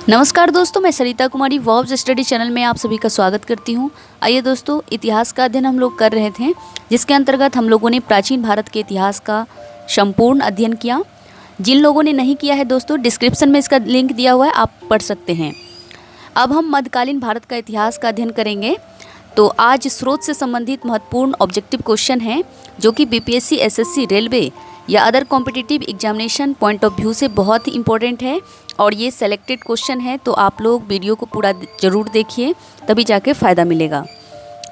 नमस्कार दोस्तों, मैं सरिता कुमारी वॉब्स स्टडी चैनल में आप सभी का स्वागत करती हूं। आइए दोस्तों, इतिहास का अध्ययन हम लोग कर रहे थे, जिसके अंतर्गत हम लोगों ने प्राचीन भारत के इतिहास का संपूर्ण अध्ययन किया। जिन लोगों ने नहीं किया है दोस्तों, डिस्क्रिप्शन में इसका लिंक दिया हुआ है, आप पढ़ सकते हैं। अब हम मध्यकालीन भारत का इतिहास का अध्ययन करेंगे। तो आज स्रोत से संबंधित महत्वपूर्ण ऑब्जेक्टिव क्वेश्चन हैं, जो कि बीपीएससी, एसएससी, रेलवे या other competitive examination point of view से बहुत ही इंपॉर्टेंट है और ये सेलेक्टेड क्वेश्चन है। तो आप लोग वीडियो को पूरा ज़रूर देखिए, तभी जाके फ़ायदा मिलेगा।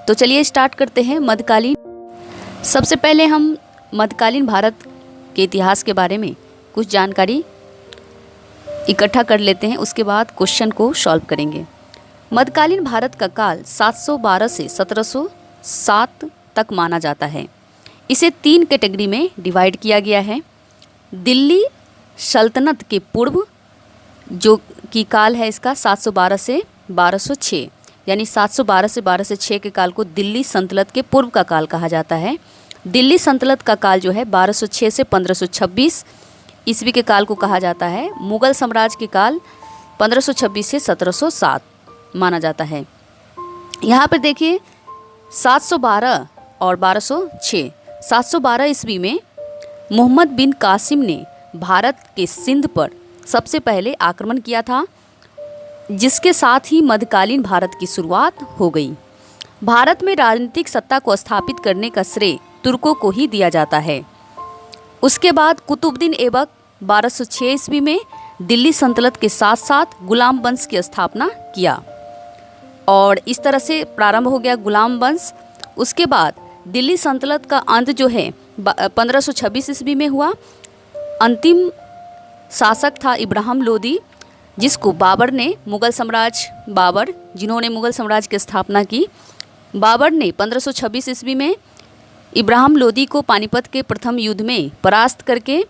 तो चलिए स्टार्ट करते हैं। मध्यकालीन, सबसे पहले हम मध्यकालीन भारत के इतिहास के बारे में कुछ जानकारी इकट्ठा कर लेते हैं, उसके बाद क्वेश्चन को सॉल्व करेंगे। मध्यकालीन भारत का काल 712 से 1707 तक माना जाता है। इसे 3 कैटेगरी में डिवाइड किया गया है। दिल्ली सल्तनत के पूर्व, जो कि काल है इसका 712 से 1206, यानी 712 से 1206 के काल को दिल्ली सल्तनत के पूर्व का काल कहा जाता है। दिल्ली सल्तनत का काल जो है 1206 से 1526 ईस्वी के काल को कहा जाता है। मुगल साम्राज्य के काल 1526 से 1707 माना जाता है। यहाँ पर देखिए 712 और 1206। 712 ईस्वी में मोहम्मद बिन कासिम ने भारत के सिंध पर सबसे पहले आक्रमण किया था, जिसके साथ ही मध्यकालीन भारत की शुरुआत हो गई। भारत में राजनीतिक सत्ता को स्थापित करने का श्रेय तुर्कों को ही दिया जाता है। उसके बाद कुतुबुद्दीन ऐबक 1206 ईस्वी में दिल्ली सल्तनत के साथ साथ गुलाम वंश की स्थापना किया और इस तरह से प्रारंभ हो गया गुलाम वंश। उसके बाद दिल्ली सल्तनत का अंत जो है 1526 ईस्वी में हुआ। अंतिम शासक था इब्राहिम लोदी, जिसको बाबर ने जिन्होंने मुगल साम्राज्य की स्थापना की। बाबर ने 1526 ईस्वी में इब्राहिम लोदी को पानीपत के प्रथम युद्ध में परास्त करके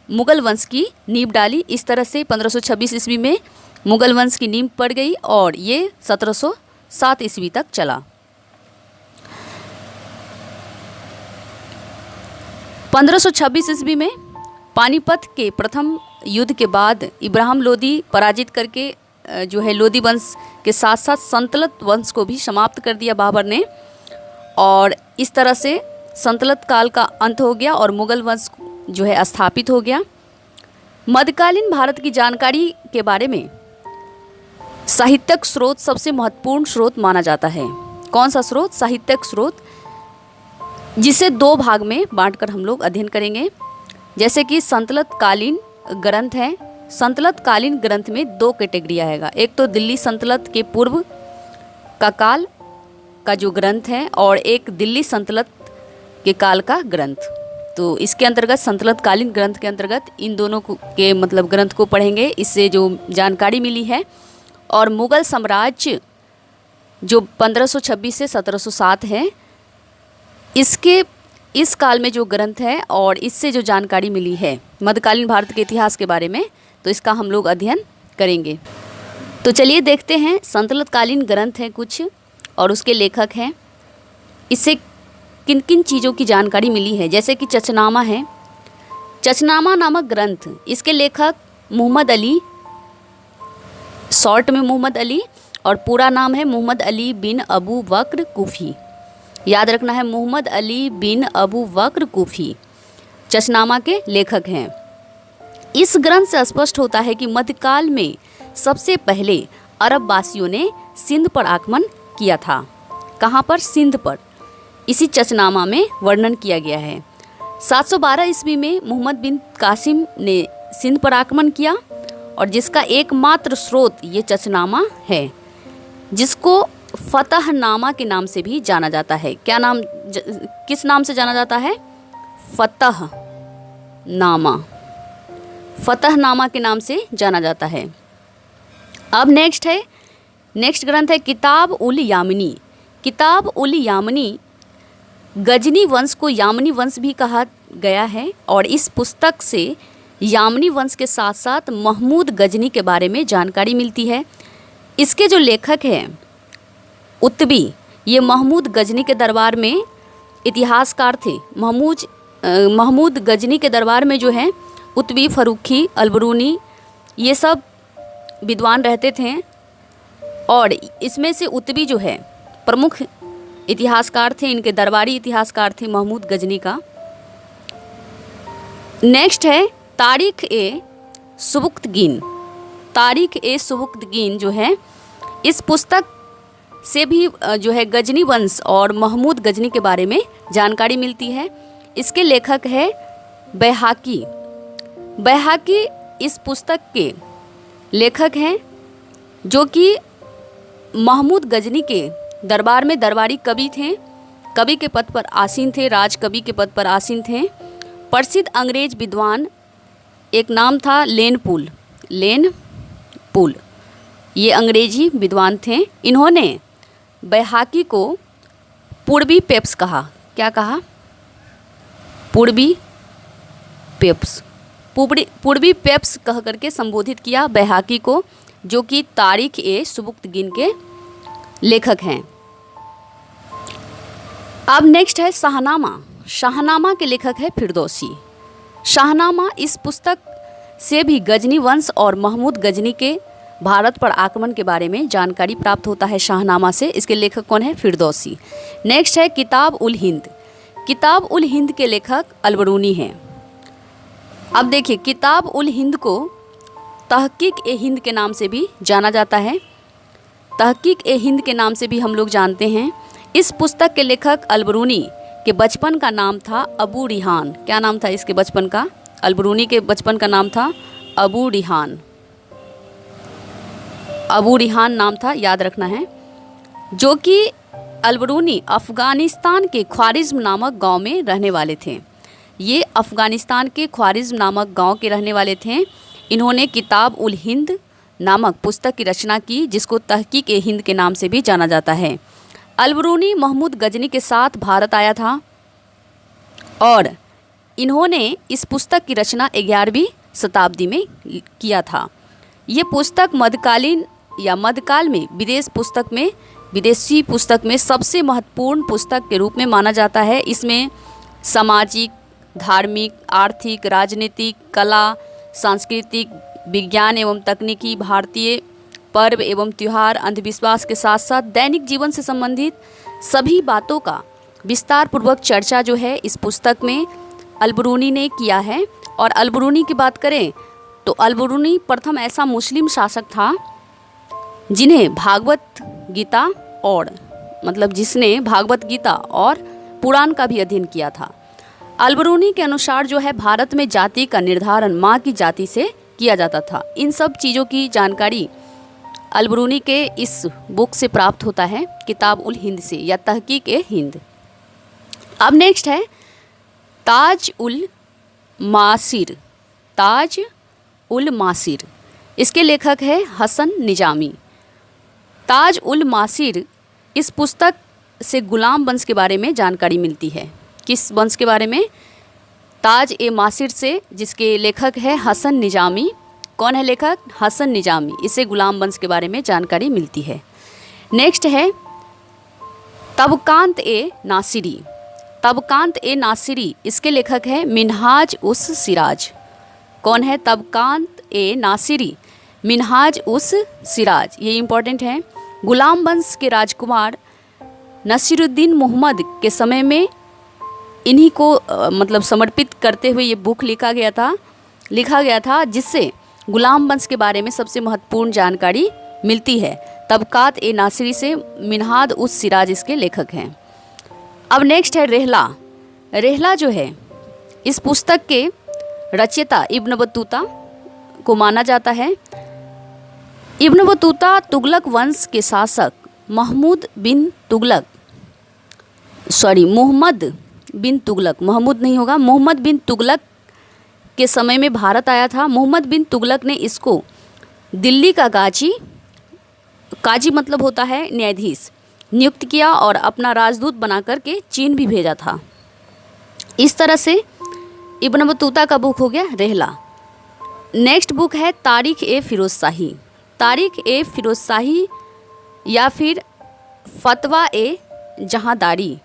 मुगल वंश की नींव डाली। इस तरह से 1526 ईस्वी में मुगल वंश की नींव पड़ गई और ये 1707 ईस्वी तक चला। 1526 ईस्वी में पानीपत के प्रथम युद्ध के बाद इब्राहिम लोदी पराजित करके जो है लोदी वंश के साथ साथ सल्तनत वंश को भी समाप्त कर दिया बाबर ने, और इस तरह से सल्तनत काल का अंत हो गया और मुगल वंश जो है स्थापित हो गया। मध्यकालीन भारत की जानकारी के बारे में साहित्यक स्रोत सबसे महत्वपूर्ण स्रोत माना जाता है। कौन सा स्रोत? साहित्यक स्रोत, जिसे 2 भाग में बांटकर हम लोग अध्ययन करेंगे। जैसे कि सल्तनत कालीन ग्रंथ है। सल्तनत कालीन ग्रंथ में 2 कैटेगरी आएगा। एक तो दिल्ली सल्तनत के पूर्व का काल का जो ग्रंथ है और एक दिल्ली सल्तनत के काल का ग्रंथ। तो इसके अंतर्गत सल्तनत कालीन ग्रंथ के अंतर्गत इन दोनों के मतलब ग्रंथ को पढ़ेंगे, इससे जो जानकारी मिली है। और मुगल साम्राज्य जो 1526 से 1707 है, इस काल में जो ग्रंथ है और इससे जो जानकारी मिली है मध्यकालीन भारत के इतिहास के बारे में, तो इसका हम लोग अध्ययन करेंगे। तो चलिए देखते हैं। सल्तनत कालीन ग्रंथ हैं कुछ और उसके लेखक हैं। इससे किन किन चीज़ों की जानकारी मिली है, जैसे कि चचनामा है। चचनामा नामक ग्रंथ, इसके लेखक मोहम्मद अली, शॉर्ट में मोहम्मद अली, और पूरा नाम है मोहम्मद अली बिन अबू बकर कूफी। याद रखना है, मोहम्मद अली बिन अबू बकर कूफी चचनामा के लेखक हैं। इस ग्रंथ से स्पष्ट होता है कि मध्यकाल में सबसे पहले अरब वासियों ने सिंध पर आक्रमण किया था। कहाँ पर? सिंध पर। इसी चचनामा में वर्णन किया गया है। 712 ईस्वी में मोहम्मद बिन कासिम ने सिंध पर आक्रमण किया और जिसका एकमात्र स्रोत ये चचनामा है, जिसको फतहनामा के नाम से भी जाना जाता है। क्या नाम, किस नाम से जाना जाता है? फतहनामा। फतहनामा के नाम से जाना जाता है। अब नेक्स्ट ग्रंथ है किताब उल यामनी। किताब उल यामनी, गजनी वंश को यामनी वंश भी कहा गया है और इस पुस्तक से यामनी वंश के साथ साथ महमूद गजनी के बारे में जानकारी मिलती है। इसके जो लेखक हैं उत्बी, ये महमूद गजनी के दरबार में इतिहासकार थे। महमूद गजनी के दरबार में जो है उत्बी, फरूखी, अलबरूनी, ये सब विद्वान रहते थे और इसमें से उतबी जो है प्रमुख इतिहासकार थे, इनके दरबारी इतिहासकार थे महमूद गजनी का। नेक्स्ट है तारीख ए सुबुक्तगीन। तारीख ए सुबुक्तगीन जो है, इस पुस्तक से भी जो है गजनी वंश और महमूद गजनी के बारे में जानकारी मिलती है। इसके लेखक है बैहाकी। बैहाकी इस पुस्तक के लेखक हैं, जो कि महमूद गजनी के दरबार में दरबारी कवि थे, कवि के पद पर आसीन थे, राज कवि के पद पर आसीन थे। प्रसिद्ध अंग्रेज विद्वान एक नाम था लेनपूल। लेनपूल ये अंग्रेजी विद्वान थे। इन्होंने बैहाकी को पूर्वी पेप्स कहा। क्या कहा? पूर्वी पेप्स। पूर्वी पेप्स कह करके संबोधित किया बैहाकी को, जो कि तारीख ए सुबुक्तगीन के लेखक हैं। अब नेक्स्ट है शाहनामा। शाहनामा के लेखक है फिरदौसी। शाहनामा इस पुस्तक से भी गजनी वंश और महमूद गजनी के भारत पर आक्रमण के बारे में जानकारी प्राप्त होता है शाहनामा से। इसके लेखक कौन है? फिरदौसी। नेक्स्ट है किताब उल हिंद। किताब उल हिंद के लेखक अलबरूनी हैं। अब देखिए, किताब उल हिंद को तहकीक ए हिंद के नाम से भी जाना जाता है। तहकीक ए हिंद के नाम से भी हम लोग जानते हैं। इस पुस्तक के लेखक अलबरूनी के बचपन का नाम था अबू रिहान। क्या नाम था इसके बचपन का? अलबरूनी के बचपन का नाम था अबू रिहान। अबू रिहान नाम था, याद रखना है। जो कि अलबरूनी अफ़गानिस्तान के ख्वारिज़्म नामक गांव में रहने वाले थे। ये अफ़गानिस्तान के ख्वारिज़्म नामक गांव के रहने वाले थे। इन्होंने किताब उल हिंद नामक पुस्तक की रचना की, जिसको तहकीक ए हिंद के नाम से भी जाना जाता है। अलबरूनी महमूद गजनी के साथ भारत आया था और इन्होंने इस पुस्तक की रचना 11वीं शताब्दी में किया था। ये पुस्तक मध्यकालीन या मध्यकाल में विदेशी पुस्तक में सबसे महत्वपूर्ण पुस्तक के रूप में माना जाता है। इसमें सामाजिक, धार्मिक, आर्थिक, राजनीतिक, कला, सांस्कृतिक, विज्ञान एवं तकनीकी, भारतीय पर्व एवं त्यौहार, अंधविश्वास के साथ साथ दैनिक जीवन से संबंधित सभी बातों का विस्तार पूर्वक चर्चा जो है इस पुस्तक में अलबरूनी ने किया है। और अलबरूनी की बात करें तो अलबरूनी प्रथम ऐसा मुस्लिम शासक था जिसने भागवत गीता और पुराण का भी अध्ययन किया था। अलबरूनी के अनुसार जो है भारत में जाति का निर्धारण माँ की जाति से किया जाता था। इन सब चीज़ों की जानकारी अलबरूनी के इस बुक से प्राप्त होता है, किताब उल हिंद से या तहकीक ए हिंद। अब नेक्स्ट है ताज उल मासिर। ताज उल मासिर इसके लेखक है हसन निजामी। ताज उल मासिर इस पुस्तक से गुलाम वंश के बारे में जानकारी मिलती है। किस वंश के बारे में? ताज ए मासिर से, जिसके लेखक है हसन निजामी। कौन है लेखक? हसन निजामी। इसे गुलाम वंश के बारे में जानकारी मिलती है। नेक्स्ट है तबकांत ए नासिरी। तबकांत ए नासिरी इसके लेखक है मिनहाज उस सिराज। कौन है? तबकांत ए नासिरी, मिनहाज उस सिराज। ये इम्पॉर्टेंट है। गुलाम वंश के राजकुमार नसीरुद्दीन मोहम्मद के समय में इन्हीं को समर्पित करते हुए ये बुक लिखा गया था जिससे गुलाम वंश के बारे में सबसे महत्वपूर्ण जानकारी मिलती है। तबकात ए नासिरी से मिनहाज उस सिराज इसके लेखक हैं। अब नेक्स्ट है रेहला। रेहला जो है इस पुस्तक के रचयिता इब्न बतूता को माना जाता है। इब्न बतूता तुगलक वंश के शासक मोहम्मद बिन तुगलक के समय में भारत आया था। मोहम्मद बिन तुगलक ने इसको दिल्ली का काजी मतलब होता है न्यायाधीश, नियुक्त किया और अपना राजदूत बना करके चीन भी भेजा था। इस तरह से इब्न बतूता का बुक हो गया रेहला। नेक्स्ट बुक है तारीख ए फिरोज शाही। तारीख ए फिरोज शाही या फिर फतवा ए जहांदारी।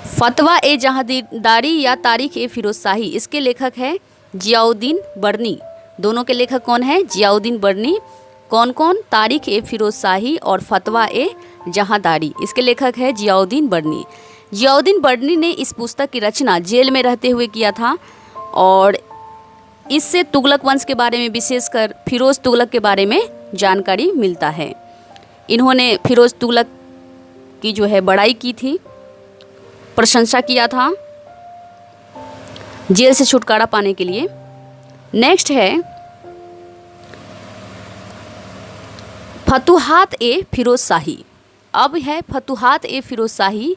फतवा ए जहांदारी या तारीख ए फिरोज शाही इसके लेखक है जियाउद्दीन बर्नी। दोनों के लेखक कौन है? जियाउद्दीन बर्नी। कौन कौन? तारिख ए फिरोज शाही और फतवा ए जहांदारी। इसके लेखक है जियाउद्दीन बर्नी। जियाउद्दीन बर्नी ने इस पुस्तक की रचना जेल में रहते हुए किया था और इससे तुगलक वंश के बारे में, विशेषकर फिरोज तुगलक के बारे में जानकारी मिलता है। इन्होंने फिरोज तुगलक की जो है बड़ाई की थी, प्रशंसा किया था जेल से छुटकारा पाने के लिए। नेक्स्ट है फतुहात ए फिरोज शाही। अब है फतुहात ए फिरोज शाही।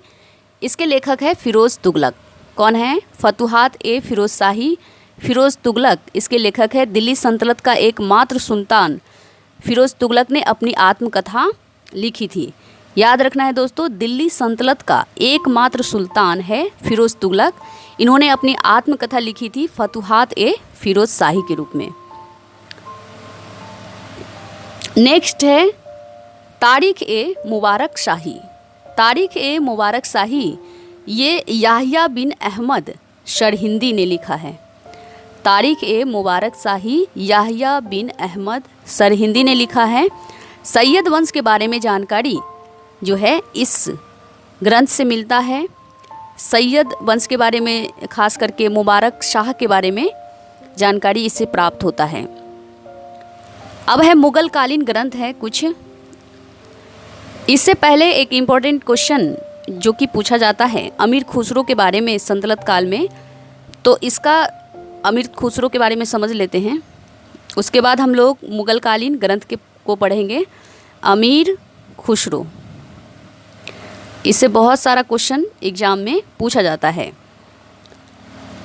इसके लेखक है फिरोज तुगलक। कौन है? फतुहात ए फिरोज शाही, फिरोज तुगलक। इसके लेखक है दिल्ली सल्तनत का एकमात्र सुल्तान फिरोज तुगलक ने अपनी आत्मकथा लिखी थी। याद रखना है दोस्तों, दिल्ली सल्तनत का एकमात्र सुल्तान है फिरोज तुगलक। इन्होंने अपनी आत्मकथा लिखी थी फतुहात ए फिरोज शाही के रूप में। नेक्स्ट है तारिख ए मुबारक शाही। तारिख ए मुबारक शाही ये याहिया बिन अहमद सरहिंदी ने लिखा है। तारिख ए मुबारक शाही याहिया बिन अहमद सरहिंदी ने लिखा है। सैयद वंश के बारे में जानकारी जो है इस ग्रंथ से मिलता है। सैयद वंश के बारे में, खास करके मुबारक शाह के बारे में जानकारी इससे प्राप्त होता है। अब है मुगल कालीन ग्रंथ है कुछ। इससे पहले एक इम्पॉर्टेंट क्वेश्चन जो कि पूछा जाता है अमीर खुसरो के बारे में सल्तनत काल में, तो इसका अमीर खुसरो के बारे में समझ लेते हैं। उसके बाद हम लोग मुगल कालीन ग्रंथ को पढ़ेंगे। अमीर खुसरो, इससे बहुत सारा क्वेश्चन एग्जाम में पूछा जाता है।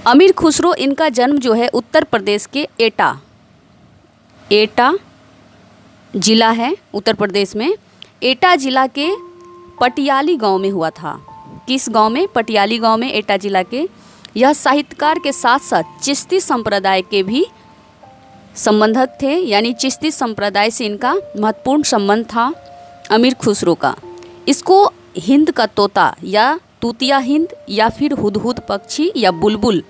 अमीर खुसरो, इनका जन्म जो है उत्तर प्रदेश के एटा जिला है उत्तर प्रदेश में। एटा जिला के पटियाली गांव में हुआ था। किस गांव में? पटियाली गांव में, एटा जिला के। यह साहित्यकार के साथ साथ चिश्ती संप्रदाय के भी संबंधक थे, यानी चिश्ती संप्रदाय से इनका महत्वपूर्ण संबंध था अमीर खुसरो का। इसको हिंद का तोता या तूतिया हिंद या फिर हुदहुद पक्षी या बुलबुल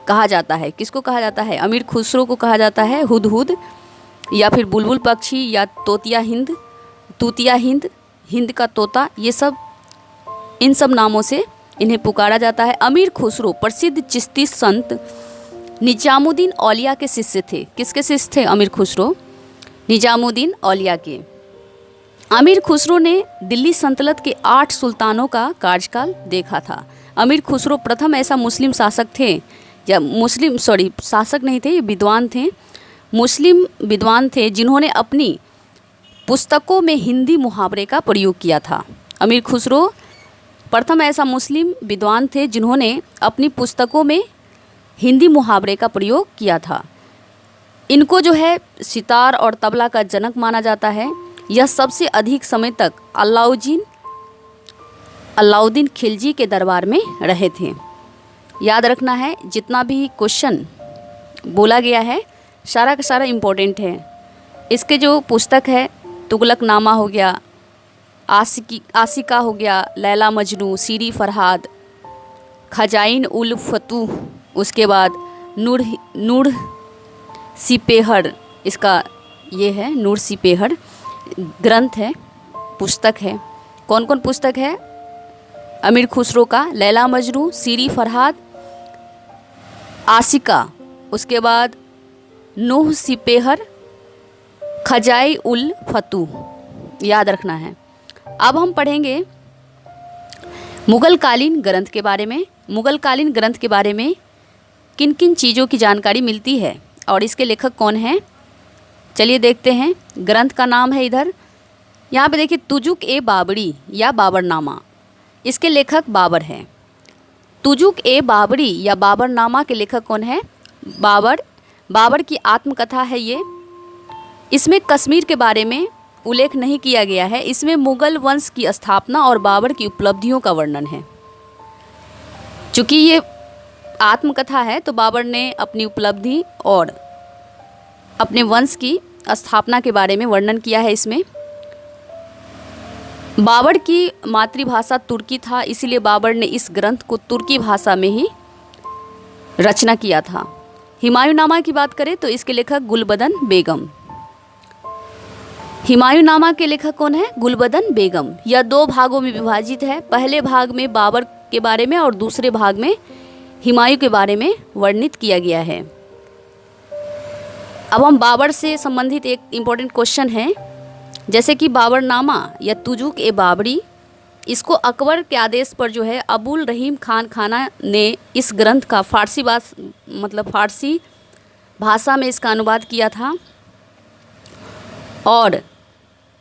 कहा जाता है। किसको कहा जाता है? अमीर खुसरो को कहा जाता है हुदहुद या फिर बुलबुल पक्षी या तूतिया हिंद, हिंद का तोता, ये सब, इन सब नामों से इन्हें पुकारा जाता है। अमीर खुसरो प्रसिद्ध चिश्ती संत निजामुद्दीन औलिया के शिष्य थे। किसके शिष्य थे अमीर खुसरो? निजामुद्दीन औलिया के। अमीर खुसरो ने दिल्ली सल्तनत के 8 सुल्तानों का कार्यकाल देखा था। अमीर खुसरो प्रथम ऐसा मुस्लिम शासक थे, या शासक नहीं थे, ये विद्वान थे, मुस्लिम विद्वान थे जिन्होंने अपनी पुस्तकों में हिंदी मुहावरे का प्रयोग किया था। अमीर खुसरो प्रथम ऐसा मुस्लिम विद्वान थे जिन्होंने अपनी पुस्तकों में हिंदी मुहावरे का प्रयोग किया था। इनको जो है सितार और तबला का जनक माना जाता है। यह सबसे अधिक समय तक अलाउद्दीन खिलजी के दरबार में रहे थे। याद रखना है, जितना भी क्वेश्चन बोला गया है सारा का सारा इम्पोर्टेंट है। इसके जो पुस्तक है तुगलकनामा हो गया, आशिका हो गया, लैला मजनू, सीरी फरहाद, खजाइन उल फतूह, उसके बाद नूर सिपेहर, इसका ये है नूर सिपेहर ग्रंथ है, पुस्तक है। कौन कौन पुस्तक है अमीर खुसरो का? लैला मजनू, सीरी फरहाद, आशिका, उसके बाद नूह सिपेहर, खजाई उल फतूह। याद रखना है। अब हम पढ़ेंगे मुगल कालीन ग्रंथ के बारे में। मुगल कालीन ग्रंथ के बारे में किन किन चीज़ों की जानकारी मिलती है और इसके लेखक कौन हैं, चलिए देखते हैं। ग्रंथ का नाम है इधर, यहाँ पे देखिए, तुजुक ए बाबरी या बाबरनामा। इसके लेखक बाबर हैं। तुजुक ए बाबरी या बाबरनामा के लेखक कौन है? बाबर की आत्मकथा है ये। इसमें कश्मीर के बारे में उल्लेख नहीं किया गया है। इसमें मुगल वंश की स्थापना और बाबर की उपलब्धियों का वर्णन है। चूँकि ये आत्मकथा है तो बाबर ने अपनी उपलब्धि और अपने वंश की स्थापना के बारे में वर्णन किया है। इसमें बाबर की मातृभाषा तुर्की था, इसीलिए बाबर ने इस ग्रंथ को तुर्की भाषा में ही रचना किया था। हुमायूंनामा की बात करें तो इसके लेखक गुलबदन बेगम। हुमायूंनामा के लेखक कौन है? गुलबदन बेगम। यह 2 भागों में विभाजित है। पहले भाग में बाबर के बारे में और दूसरे भाग में हुमायूं के बारे में वर्णित किया गया है। अब हम बाबर से संबंधित एक इम्पॉर्टेंट क्वेश्चन है, जैसे कि बाबरनामा या तुजुक ए बाबरी, इसको अकबर के आदेश पर जो है अबुल रहीम खान खाना ने इस ग्रंथ का फारसी भाषा में इसका अनुवाद किया था। और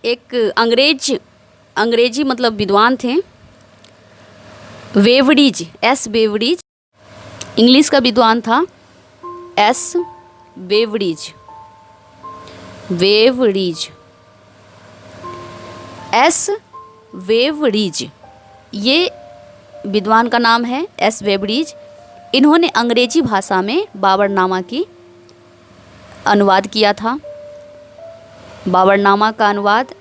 एक अंग्रेजी विद्वान थे, वेवरीज, एस वेवरीज, इंग्लिश का विद्वान था एस वेवरीज, एस वेवरीज, ये विद्वान का नाम है एस वेवरीज। इन्होंने अंग्रेजी भाषा में बाबरनामा की अनुवाद किया था। बाबरनामा का अनुवाद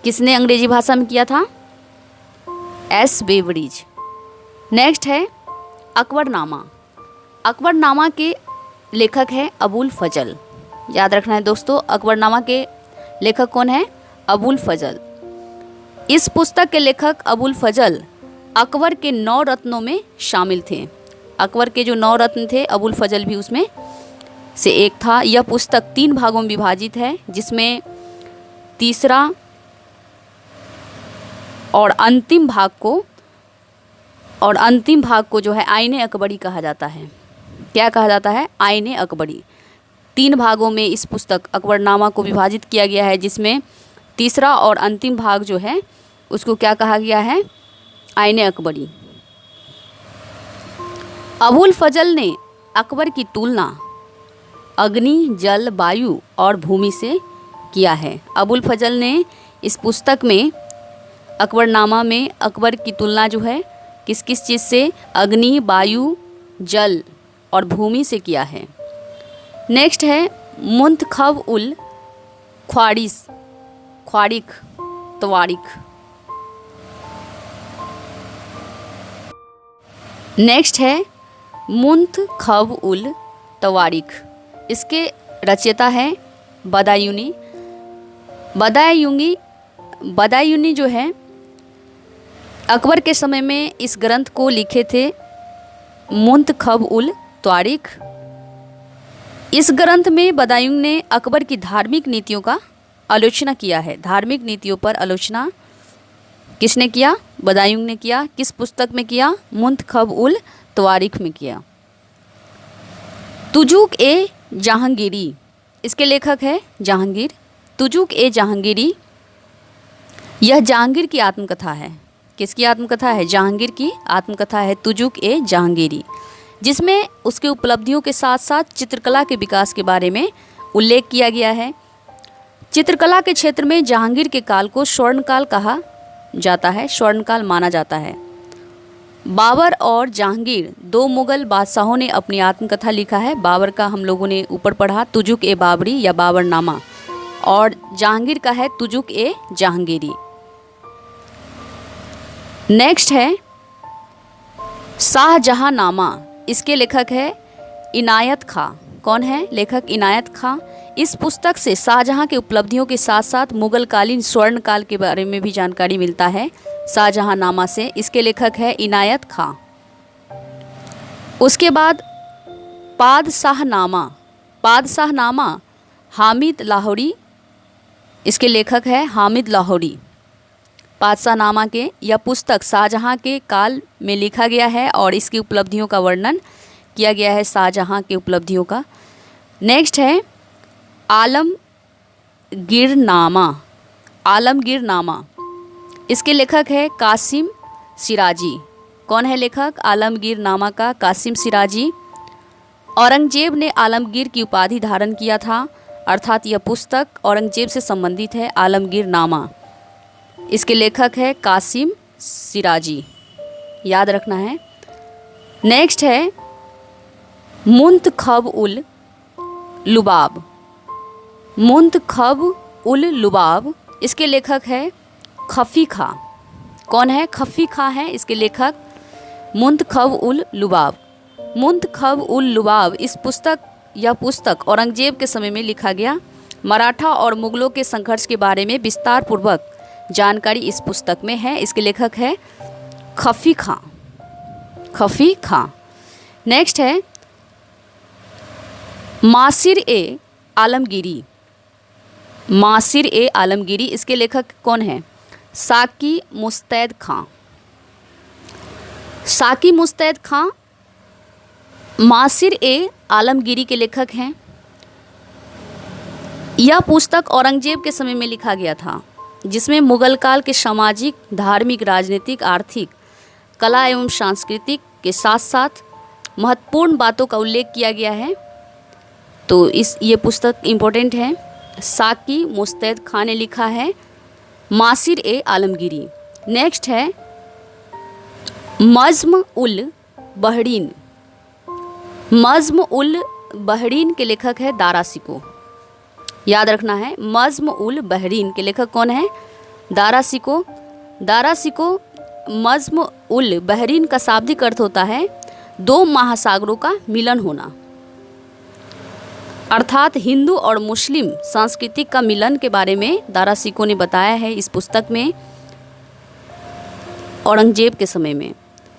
किसने अंग्रेजी भाषा में किया था? एस वेवरीज। नेक्स्ट है अकबरनामा। अकबरनामा के लेखक है अबुल फजल। याद रखना है दोस्तों, अकबरनामा के लेखक कौन है? अबुल फजल। इस पुस्तक के लेखक अबुल फजल अकबर के 9 रत्नों में शामिल थे। अकबर के जो 9 रत्न थे, अबुल फजल भी उसमें से एक था। यह पुस्तक 3 भागों में विभाजित है, जिसमें तीसरा और अंतिम भाग को जो है आईने अकबरी कहा जाता है। क्या कहा जाता है? आईने अकबरी। 3 भागों में इस पुस्तक अकबरनामा को विभाजित किया गया है, जिसमें तीसरा और अंतिम भाग जो है उसको क्या कहा गया है? आईने अकबरी। अबुल फजल ने अकबर की तुलना अग्नि, जल, वायु और भूमि से किया है। अबुल फजल ने इस पुस्तक में, अकबरनामा में, अकबर की तुलना जो है किस किस चीज़ से? अग्नि, वायु, जल और भूमि से किया है। नेक्स्ट है मुंतखब उल तवारीख। नेक्स्ट है मुंतखब उल तवारीख। इसके रचयिता है बदायूनी। बदायूनी जो है अकबर के समय में इस ग्रंथ को लिखे थे, मुंतखब उल तवारीख। इस ग्रंथ में बदायूं ने अकबर की धार्मिक नीतियों का आलोचना किया है। धार्मिक नीतियों पर आलोचना किसने किया? बदायूं ने किया। किस पुस्तक में किया? मुंतखब उल तवारीख में किया। तुजुक ए जहांगीरी, इसके लेखक है जहांगीर। तुजुक ए जहांगीरी, यह जहांगीर की आत्मकथा है। किसकी आत्मकथा है? जहांगीर की आत्मकथा है तुजुक ए जहांगीरी, जिसमें उसके उपलब्धियों के साथ साथ चित्रकला के विकास के बारे में उल्लेख किया गया है। चित्रकला के क्षेत्र में जहांगीर के काल को स्वर्णकाल कहा जाता है, स्वर्णकाल माना जाता है। बाबर और जहांगीर, 2 मुग़ल बादशाहों ने अपनी आत्मकथा लिखा है। बाबर का हम लोगों ने ऊपर पढ़ा, तुजुक ए बाबरी या बाबरनामा, और जहांगीर का है तुजुक ए जहांगीरी। नेक्स्ट है शाहजहांनामा। इसके लेखक है इनायत खां। कौन है लेखक? इनायत खां। इस पुस्तक से शाहजहां के उपलब्धियों के साथ साथ मुग़लकालीन स्वर्णकाल के बारे में भी जानकारी मिलता है शाहजहांनामा से। इसके लेखक है इनायत खां। उसके बाद पादशाहनामा हामिद लाहौरी, इसके लेखक है हामिद लाहौरी। पादशाहनामा के यह पुस्तक शाहजहां के काल में लिखा गया है और इसकी उपलब्धियों का वर्णन किया गया है, शाहजहां के उपलब्धियों का। नेक्स्ट है आलमगीरनामा। इसके लेखक है कासिम सिराजी। कौन है लेखक? आलमगीरनामा का कासिम सिराजी। औरंगजेब ने आलमगीर की उपाधि धारण किया था, अर्थात यह पुस्तक औरंगजेब से संबंधित है, आलमगीरनामा। इसके लेखक है कासिम सिराजी, याद रखना है। नेक्स्ट है मुंतखब उल लुबाब। इसके लेखक है खफ़ी खां। कौन है? खफ़ी खां है इसके लेखक। मुंतखब उल लुबाब इस पुस्तक यह पुस्तक औरंगजेब के समय में लिखा गया। मराठा और मुगलों के संघर्ष के बारे में विस्तार पूर्वक जानकारी इस पुस्तक में है। इसके लेखक है खफी खां। खफी खां। नेक्स्ट है मासिर ए आलमगीरी। मासिर ए आलमगीरी, इसके लेखक कौन है? साकी मुस्तैद खां। साकी मुस्तैद खां मासिर ए आलमगीरी के लेखक हैं। यह पुस्तक औरंगजेब के समय में लिखा गया था, जिसमें मुगल काल के सामाजिक, धार्मिक, राजनीतिक, आर्थिक, कला एवं सांस्कृतिक के साथ साथ महत्वपूर्ण बातों का उल्लेख किया गया है। तो ये पुस्तक इम्पोर्टेंट है। साकी मुस्तैद खां ने लिखा है मासिर ए आलमगीरी। नेक्स्ट है मज़्म उल बहरीन। मज़्म उल बहरीन के लेखक है दारा शिकोह। याद रखना है, मज़्म उल बहरीन के लेखक कौन है? दारा शिकोह। दारा शिकोह। मज़्म उल बहरीन का शाब्दिक अर्थ होता है दो महासागरों का मिलन होना, अर्थात हिंदू और मुस्लिम संस्कृति का मिलन के बारे में दारा शिकोह ने बताया है इस पुस्तक में औरंगजेब के समय में।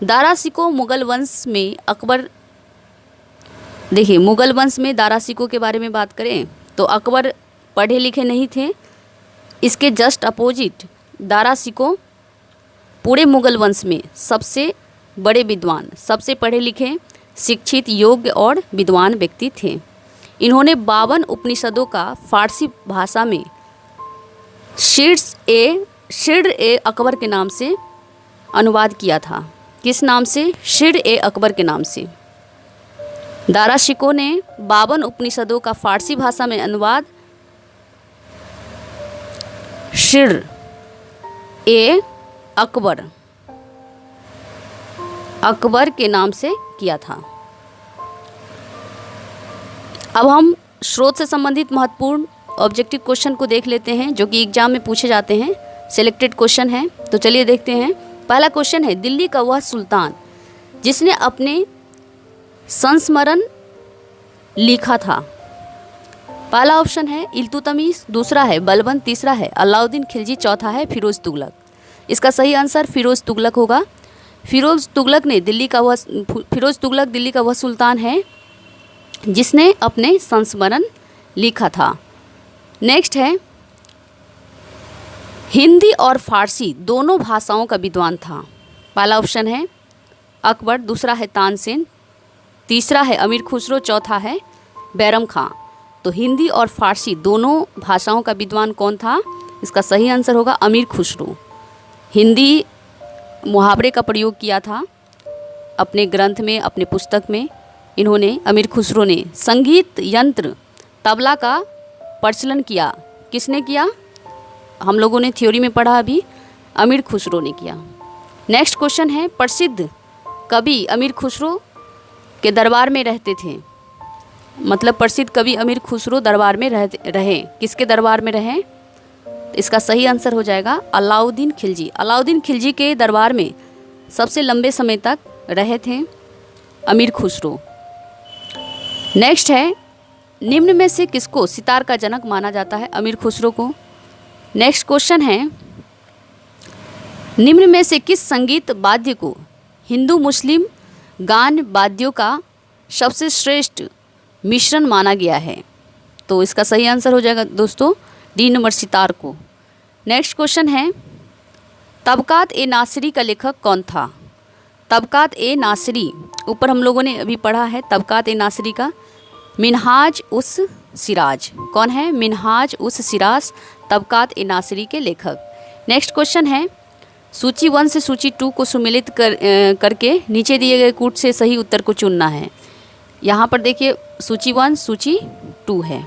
दारा शिकोह मुगल वंश में अकबर, देखिए मुगल वंश में दारा शिकोह के बारे में बात करें तो अकबर पढ़े लिखे नहीं थे। इसके जस्ट अपोजिट दारा शिकोह पूरे मुगल वंश में सबसे बड़े विद्वान, सबसे पढ़े लिखे, शिक्षित, योग्य और विद्वान व्यक्ति थे। इन्होंने 52 उपनिषदों का फारसी भाषा में शिर ए अकबर के नाम से अनुवाद किया था। किस नाम से? शिर ए अकबर के नाम से। दारा शिकोह ने 52 उपनिषदों का फारसी भाषा में अनुवाद शिर ए अकबर के नाम से किया था। अब हम स्रोत से संबंधित महत्वपूर्ण ऑब्जेक्टिव क्वेश्चन को देख लेते हैं, जो कि एग्जाम में पूछे जाते हैं। सिलेक्टेड क्वेश्चन है, तो चलिए देखते हैं। पहला क्वेश्चन है, दिल्ली का वह सुल्तान जिसने अपने संस्मरण लिखा था। पहला ऑप्शन है इल्तुतमिश, दूसरा है बलबन, तीसरा है अलाउद्दीन खिलजी, चौथा है फिरोज तुगलक। इसका सही आंसर फिरोज तुगलक होगा। फिरोज तुगलक दिल्ली का वह सुल्तान है जिसने अपने संस्मरण लिखा था। नेक्स्ट है हिंदी और फारसी दोनों भाषाओं का विद्वान था। पहला ऑप्शन है अकबर, दूसरा है तानसेन, तीसरा है अमीर खुसरो, चौथा है बैरम खां। तो हिंदी और फारसी दोनों भाषाओं का विद्वान कौन था? इसका सही आंसर होगा अमीर खुसरो। हिंदी मुहावरे का प्रयोग किया था अपने ग्रंथ में, अपने पुस्तक में। इन्होंने, अमीर खुसरो ने संगीत यंत्र तबला का प्रचलन किया। किसने किया? हम लोगों ने थ्योरी में पढ़ा अभी, अमीर खुसरो ने किया। नेक्स्ट क्वेश्चन है, प्रसिद्ध कवि अमीर खुसरो के दरबार में रहते थे। मतलब प्रसिद्ध कवि अमीर खुसरो दरबार में रहे। किसके दरबार में रहे? इसका सही आंसर हो जाएगा अलाउद्दीन खिलजी। अलाउद्दीन खिलजी के दरबार में सबसे लंबे समय तक रहे थे अमीर खुसरो। नेक्स्ट है, निम्न में से किसको सितार का जनक माना जाता है? अमीर खुसरो को। नेक्स्ट क्वेश्चन है, निम्न में से किस संगीत वाद्य को हिंदू मुस्लिम गान वाद्यों का सबसे श्रेष्ठ मिश्रण माना गया है? तो इसका सही आंसर हो जाएगा दोस्तों डी नंबर, सितार को। नेक्स्ट क्वेश्चन है, तबकात ए नासिरी का लेखक कौन था? तबकात ए नासिरी, ऊपर हम लोगों ने अभी पढ़ा है तबकात ए नासिरी का। मिनहाज उस सिराज कौन है? मिनहाज उस सिराज तबकात ए नासिरी के लेखक। नेक्स्ट क्वेश्चन है, सूची 1 से सूची 2 को सुमेलित करके नीचे दिए गए कूट से सही उत्तर को चुनना है। यहाँ पर देखिए सूची 1 सूची 2 है।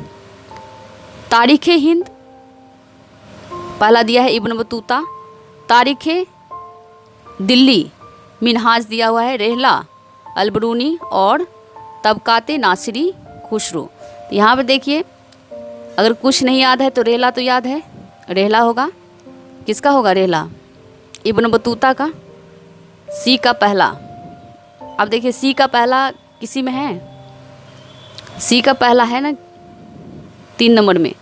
तारीख़ हिंद पहला दिया है इब्न बतूता, तारीख़ दिल्ली मिनहाज दिया हुआ है रेहला अलबरूनी और तबकाते नासिरी खुसरो। तो यहाँ पर देखिए अगर कुछ नहीं याद है तो रेहला तो याद है, रेहला होगा। किसका होगा रेहला? इब्न बतूता का। सी का पहला, अब देखिए सी का पहला किसी में है? सी का पहला है ना 3 नंबर में,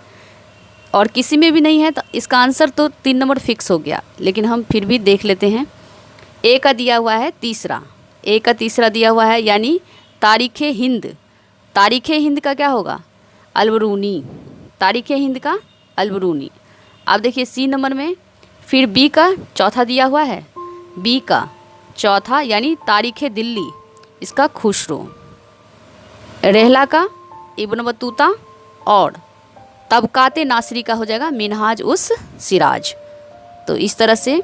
और किसी में भी नहीं है, तो इसका आंसर तो 3 नंबर फिक्स हो गया। लेकिन हम फिर भी देख लेते हैं। ए का दिया हुआ है तीसरा, ए का तीसरा दिया हुआ है, यानी तारीख़ हिंद। तारीख़ हिंद का क्या होगा? अलबरूनी। तारीख़ हिंद का अलबरूनी। अब देखिए सी नंबर में फिर बी का चौथा दिया हुआ है, बी का चौथा यानी तारीख़ दिल्ली, इसका खुसरो। रहला का इब्न बतूता, और तबकाते नासरी का हो जाएगा मिनहाज उस सिराज। तो इस तरह से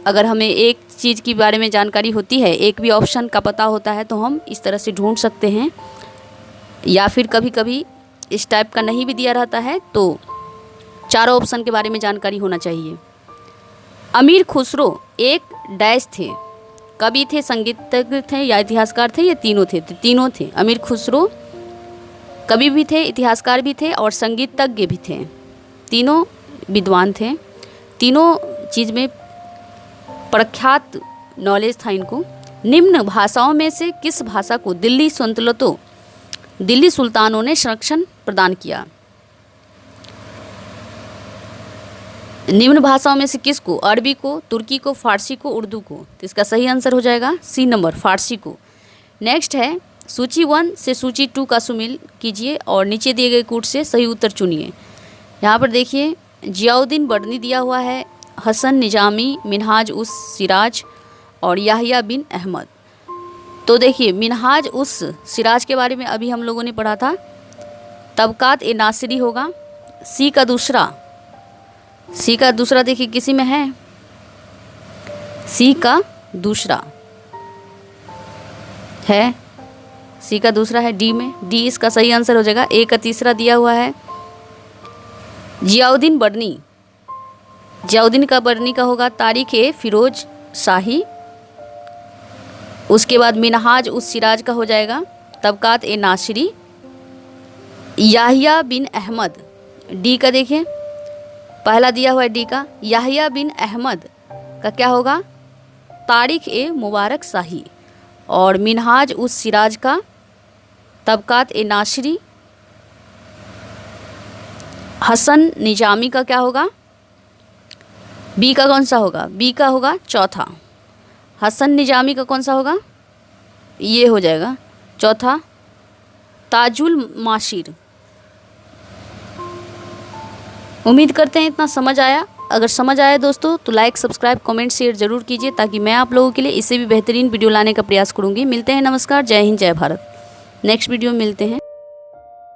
अगर हमें एक चीज़ के बारे में जानकारी होती है, एक भी ऑप्शन का पता होता है, तो हम इस तरह से ढूंढ सकते हैं। या फिर कभी कभी इस टाइप का नहीं भी दिया रहता है, तो चारों ऑप्शन के बारे में जानकारी होना चाहिए। अमीर खुसरो एक डैश थे, कवि थे, संगीतज्ञ थे या इतिहासकार थे, ये तीनों थे? तो तीनों थे। अमीर खुसरो कवि भी थे, इतिहासकार भी थे और संगीतज्ञ भी थे। तीनों विद्वान थे, तीनों चीज़ में प्रख्यात नॉलेज था इनको। निम्न भाषाओं में से किस भाषा को दिल्ली सुल्तानों ने संरक्षण प्रदान किया? निम्न भाषाओं में से किसको? अरबी को, तुर्की को, फारसी को, उर्दू को। तो इसका सही आंसर हो जाएगा सी नंबर, फारसी को। नेक्स्ट है सूची 1 से सूची 2 का सुमेल कीजिए और नीचे दिए गए कूट से सही उत्तर चुनिए। यहाँ पर देखिए जियाउद्दीन बर्नी दिया हुआ है, हसन निजामी, मिनहाज उस सिराज और याहिया बिन अहमद। तो देखिए मिनहाज उस सिराज के बारे में अभी हम लोगों ने पढ़ा था, तबकात ए नासिरी होगा। सी का दूसरा देखिए किसी में है, सी का दूसरा है, सी का दूसरा है डी में, डी इसका सही आंसर हो जाएगा। ए का तीसरा दिया हुआ है जियाउद्दीन बर्नी, जियाउद्दीन का बर्नी का होगा तारीख़ ए फिरोज शाही। उसके बाद मिनहाज उस सिराज का हो जाएगा तबकात ए नासिरी। याहिया बिन अहमद, डी का देखिए पहला दिया हुआ है डी का, याहिया बिन अहमद का क्या होगा? तारीख़ ए मुबारक शाही। और मिनहाज उस सिराज का तबकात ए नासिरी। हसन निजामी का क्या होगा? बी का कौन सा होगा? बी का होगा चौथा। हसन निजामी का कौन सा होगा? ये हो जाएगा चौथा, ताजुल माशिर। उम्मीद करते हैं इतना समझ आया। अगर समझ आया दोस्तों तो लाइक, सब्सक्राइब, कमेंट, शेयर ज़रूर कीजिए, ताकि मैं आप लोगों के लिए इससे भी बेहतरीन वीडियो लाने का प्रयास करूँगी। मिलते हैं, नमस्कार, जय हिंद, जय भारत। नेक्स्ट वीडियो में मिलते हैं।